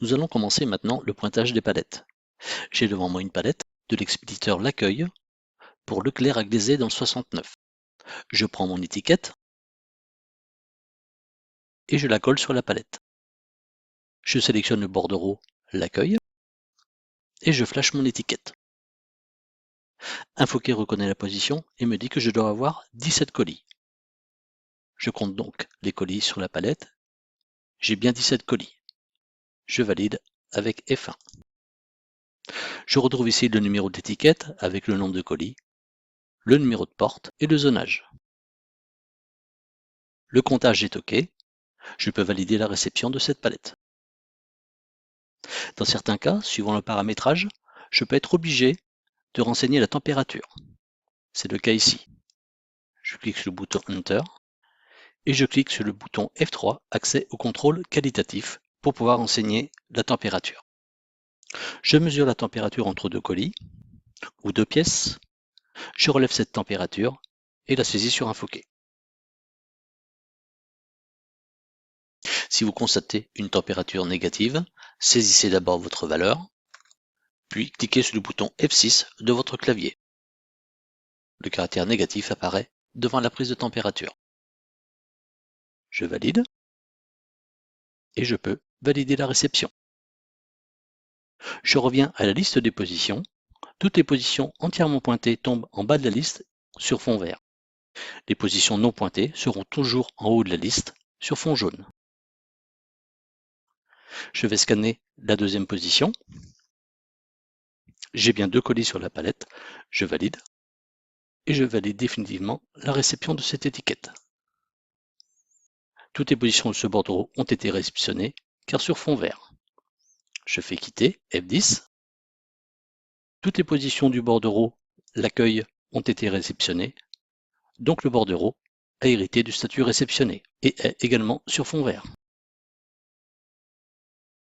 Nous allons commencer maintenant le pointage des palettes. J'ai devant moi une palette de l'expéditeur L'Accueil pour Leclerc à Glazé dans le 69. Je prends mon étiquette et je la colle sur la palette. Je sélectionne le bordereau L'Accueil et je flash mon étiquette. Infoquet reconnaît la position et me dit que je dois avoir 17 colis. Je compte donc les colis sur la palette. J'ai bien 17 colis. Je valide avec F1. Je retrouve ici le numéro d'étiquette avec le nombre de colis, le numéro de porte et le zonage. Le comptage est OK. Je peux valider la réception de cette palette. Dans certains cas, suivant le paramétrage, je peux être obligé de renseigner la température. C'est le cas ici. Je clique sur le bouton Enter et je clique sur le bouton F3, accès au contrôle qualitatif, pour pouvoir renseigner la température. Je mesure la température entre deux colis ou deux pièces. Je relève cette température et la saisis sur Infoquet. Si vous constatez une température négative, saisissez d'abord votre valeur, puis cliquez sur le bouton F6 de votre clavier. Le caractère négatif apparaît devant la prise de température. Je valide et je peux valider la réception. Je reviens à la liste des positions. Toutes les positions entièrement pointées tombent en bas de la liste sur fond vert. Les positions non pointées seront toujours en haut de la liste sur fond jaune. Je vais scanner la deuxième position. J'ai bien deux colis sur la palette. Je valide et je valide définitivement la réception de cette étiquette. Toutes les positions de ce bordereau ont été réceptionnées car sur fond vert. Je fais quitter F10. Toutes les positions du bordereau L'Accueil ont été réceptionnées, donc le bordereau a hérité du statut réceptionné et est également sur fond vert.